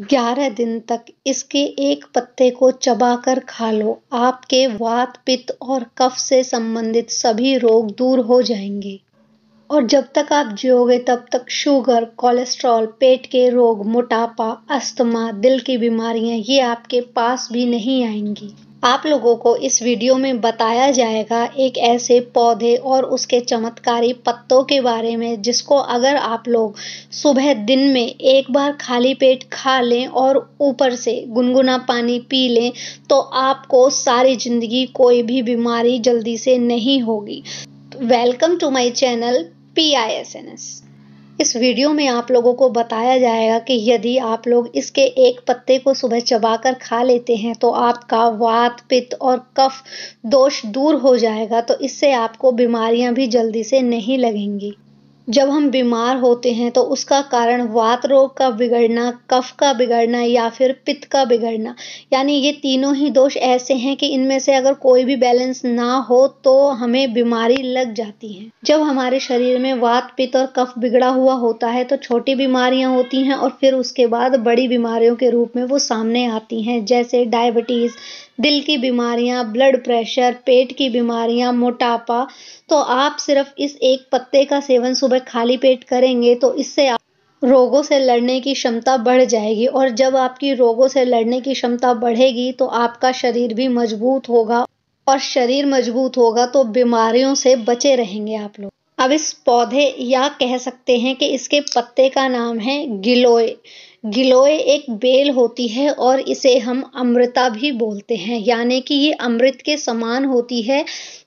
11 दिन तक इसके एक पत्ते को चबाकर खा लो। आपके वात, पित्त और कफ से संबंधित सभी रोग दूर हो जाएंगे। और जब तक आप जियोगे तब तक शुगर, कोलेस्ट्रॉल, पेट के रोग, मोटापा, अस्थमा, दिल की बीमारियां ये आपके पास भी नहीं आएंगी। आप लोगों को इस वीडियो में बताया जाएगा एक ऐसे पौधे और उसके चमत्कारी पत्तों के बारे में जिसको अगर आप लोग सुबह दिन में एक बार खाली पेट खा लें और ऊपर से गुनगुना पानी पी लें तो आपको सारी जिंदगी कोई भी बीमारी जल्दी से नहीं होगी। Welcome to my channel PISNS। इस वीडियो में आप लोगों को बताया जाएगा कि यदि आप लोग इसके एक पत्ते को सुबह चबाकर खा लेते हैं तो आपका वात, पित्त और कफ दोष दूर हो जाएगा। तो इससे आपको बीमारियां भी जल्दी से नहीं लगेंगी। जब हम बीमार होते हैं तो उसका कारण वात रोग का बिगड़ना, कफ का बिगड़ना या फिर पित्त का बिगड़ना, यानी ये तीनों ही दोष ऐसे हैं कि इनमें से अगर कोई भी बैलेंस ना हो तो हमें बीमारी लग जाती है। जब हमारे शरीर में वात, पित्त और कफ बिगड़ा हुआ होता है तो छोटी बीमारियां होती हैं और फिर उसके बाद बड़ी बीमारियों के रूप में वो सामने आती हैं, जैसे डायबिटीज, दिल की बीमारियां, ब्लड प्रेशर, पेट की बीमारियां, मोटापा। तो आप सिर्फ इस एक पत्ते का सेवन सुबह खाली पेट करेंगे तो इससे आप रोगों से लड़ने की क्षमता बढ़ जाएगी। और जब आपकी रोगों से लड़ने की क्षमता बढ़ेगी तो आपका शरीर भी मजबूत होगा, और शरीर मजबूत होगा तो बीमारियों से बचे रहेंगे आप लोग। अब इस पौधे या कह सकते हैं कि इसके पत्ते का नाम है गिलोय। गिलोय एक बेल होती है और इसे हम अमृता भी बोलते हैं, यानी कि ये अमृत के समान होती है।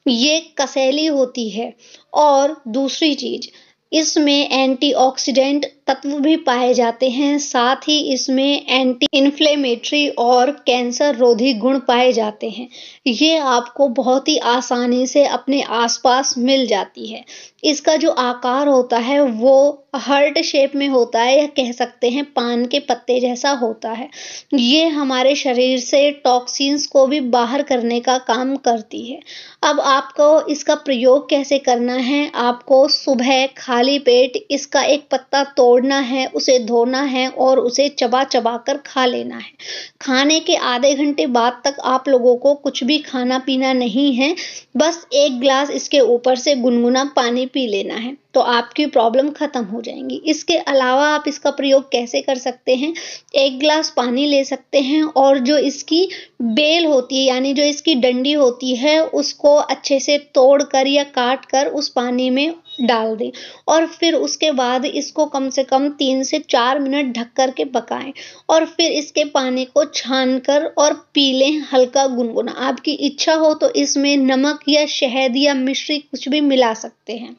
ये कसैली होती है। और दूसरी चीज, इसमें एंटीऑक्सीडेंट तत्व भी पाए जाते हैं, साथ ही इसमें एंटी इन्फ्लेमेटरी और कैंसर रोधी गुण पाए जाते हैं। ये आपको बहुत ही आसानी से अपने आसपास मिल जाती है। इसका जो आकार होता है वो हार्ट शेप में होता है, या कह सकते हैं पान के पत्ते जैसा होता है। ये हमारे शरीर से टॉक्सिन्स को भी बाहर करने का काम करती है। अब आपको इसका प्रयोग कैसे करना है? आपको सुबह खाली पेट इसका एक पत्ता तोड़ना है, उसे धोना है और उसे चबा चबा कर खा लेना है। खाने के आधे घंटे बाद तक आप लोगों को कुछ भी खाना पीना नहीं है, बस एक ग्लास इसके ऊपर से गुनगुना पानी पी लेना है तो आपकी प्रॉब्लम खत्म हो जाएंगी। इसके अलावा आप इसका प्रयोग कैसे कर सकते हैं? एक ग्लास पानी ले सकते हैं और जो इसकी बेल होती है, यानी जो इसकी डंडी होती है, उसको अच्छे से तोड़ कर या काट कर उस पानी में डाल दें और फिर उसके बाद इसको कम से कम 3 से 4 मिनट ढक कर के पकाएं और फिर इसके पानी को छान कर और पी लें हल्का गुनगुना। आपकी इच्छा हो तो इसमें नमक या शहद या मिश्री कुछ भी मिला सकते हैं।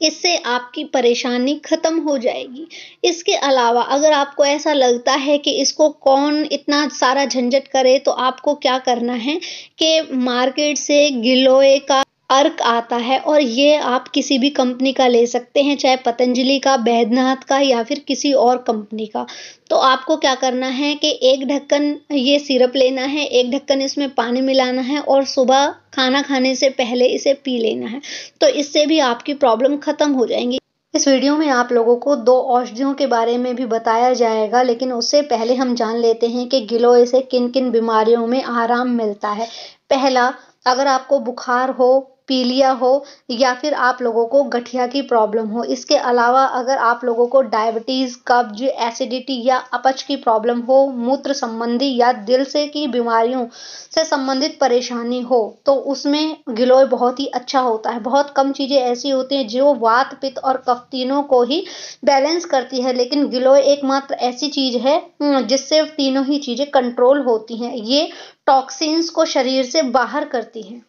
इससे आपकी परेशानी खत्म हो जाएगी। इसके अलावा अगर आपको ऐसा लगता है कि इसको कौन इतना सारा झंझट करे तो आपको क्या करना है कि मार्केट से गिलोय का अर्क आता है और ये आप किसी भी कंपनी का ले सकते हैं, चाहे पतंजलि का, बैद्यनाथ का या फिर किसी और कंपनी का। तो आपको क्या करना है कि एक ढक्कन ये सिरप लेना है, एक ढक्कन इसमें पानी मिलाना है और सुबह खाना खाने से पहले इसे पी लेना है। तो इससे भी आपकी प्रॉब्लम खत्म हो जाएंगी। इस वीडियो में आप लोगों को 2 औषधियों के बारे में भी बताया जाएगा, लेकिन उससे पहले हम जान लेते हैं कि गिलोय से किन-किन बीमारियों में आराम मिलता है। पहला, अगर आपको बुखार हो, पीलिया हो या फिर आप लोगों को गठिया की प्रॉब्लम हो। इसके अलावा अगर आप लोगों को डायबिटीज, कब्ज, एसिडिटी या अपच की प्रॉब्लम हो, मूत्र संबंधी या दिल से की बीमारियों से संबंधित परेशानी हो तो उसमें गिलोय बहुत ही अच्छा होता है। बहुत कम चीजें ऐसी होती हैं जो वात, पित्त और कफ तीनों को ही बैलेंस करती है, लेकिन गिलोय एकमात्र ऐसी चीज है जिससे तीनों ही चीजें कंट्रोल होती हैं। ये टॉक्सिन्स को शरीर से बाहर करती है।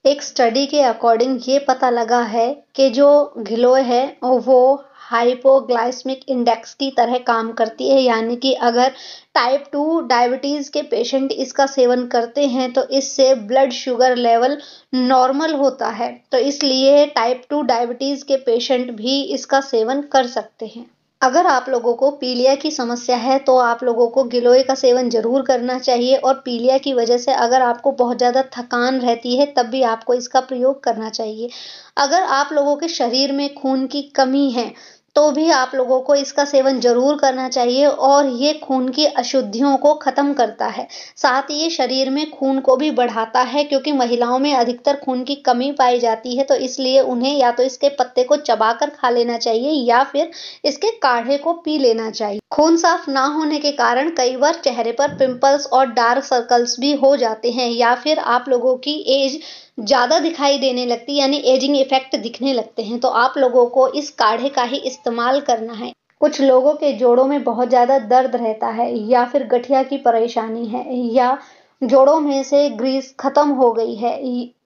एक स्टडी के अकॉर्डिंग ये पता लगा है कि जो गिलोय है वो हाइपोग्लाइसेमिक इंडेक्स की तरह काम करती है, यानी कि अगर टाइप 2 डायबिटीज के पेशेंट इसका सेवन करते हैं तो इससे ब्लड शुगर लेवल नॉर्मल होता है। तो इसलिए टाइप 2 डायबिटीज के पेशेंट भी इसका सेवन कर सकते हैं। अगर आप लोगों को पीलिया की समस्या है तो आप लोगों को गिलोय का सेवन जरूर करना चाहिए, और पीलिया की वजह से अगर आपको बहुत ज़्यादा थकान रहती है तब भी आपको इसका प्रयोग करना चाहिए। अगर आप लोगों के शरीर में खून की कमी है तो भी आप लोगों को इसका सेवन ज़रूर करना चाहिए और ये खून की अशुद्धियों को ख़त्म करता है। साथ ही ये शरीर में खून को भी बढ़ाता है, क्योंकि महिलाओं में अधिकतर खून की कमी पाई जाती है, तो इसलिए उन्हें या तो इसके पत्ते को चबाकर खा लेना चाहिए या फिर इसके काढ़े को पी लेना चाहिए। खून साफ ना होने के कारण कई बार चेहरे पर पिंपल्स और डार्क सर्कल्स भी हो जाते हैं, या फिर आप लोगों की एज ज़्यादा दिखाई देने लगती है, यानी एजिंग इफेक्ट दिखने लगते हैं। तो आप लोगों को इस काढ़े का ही इस्तेमाल करना है। कुछ लोगों के जोड़ों में बहुत ज़्यादा दर्द रहता है, या फिर गठिया की परेशानी है, या जोड़ों में से ग्रीस खत्म हो गई है,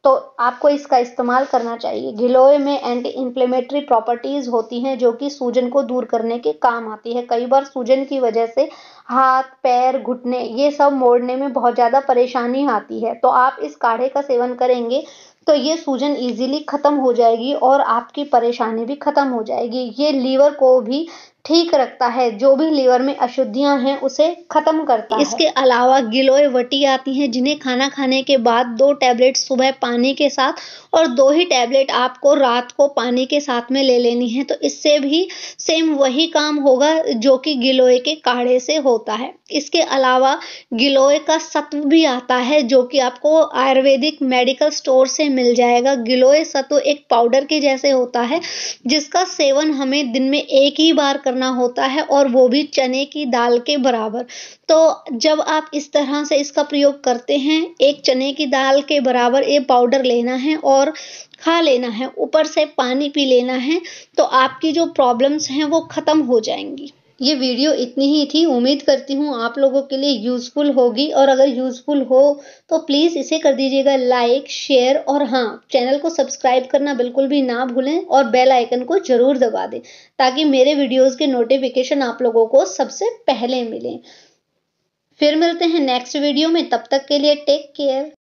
तो आपको इसका इस्तेमाल करना चाहिए। गिलोय में एंटी इंफ्लेमेटरी प्रॉपर्टीज होती हैं, जो कि सूजन को दूर करने के काम आती है। कई बार सूजन की वजह से हाथ, पैर, घुटने ये सब मोड़ने में बहुत ज़्यादा परेशानी आती है। तो आप इस काढ़े का सेवन करेंगे तो ये सूजन इजीली खत्म हो जाएगी और आपकी परेशानी भी खत्म हो जाएगी। ये लीवर को भी ठीक रखता है, जो भी लीवर में अशुद्धियां हैं उसे खत्म करता है। इसके अलावा गिलोय वटी आती हैं, जिन्हें खाना खाने के बाद 2 टैबलेट सुबह पानी के साथ और 2 ही टैबलेट आपको रात को पानी के साथ में ले लेनी है। तो इससे भी सेम वही काम होगा जो कि गिलोय के काढ़े से होता है। इसके अलावा गिलोय का सत्व भी आता है, जो कि आपको आयुर्वेदिक मेडिकल स्टोर से मिल जाएगा। गिलोय सत्व एक पाउडर के जैसे होता है, जिसका सेवन हमें दिन में 1 ही बार करना होता है, और वो भी चने की दाल के बराबर। तो जब आप इस तरह से इसका प्रयोग करते हैं, 1 चने की दाल के बराबर ये पाउडर लेना है और खा लेना है, ऊपर से पानी पी लेना है, तो आपकी जो प्रॉब्लम्स हैं वो खत्म हो जाएंगी। ये वीडियो इतनी ही थी। उम्मीद करती हूँ आप लोगों के लिए यूज़फुल होगी, और अगर यूज़फुल हो तो प्लीज़ इसे कर दीजिएगा लाइक, शेयर, और हाँ, चैनल को सब्सक्राइब करना बिल्कुल भी ना भूलें और बेल आइकन को ज़रूर दबा दें, ताकि मेरे वीडियोज़ के नोटिफिकेशन आप लोगों को सबसे पहले मिलें। फिर मिलते हैं नेक्स्ट वीडियो में, तब तक के लिए टेक केयर।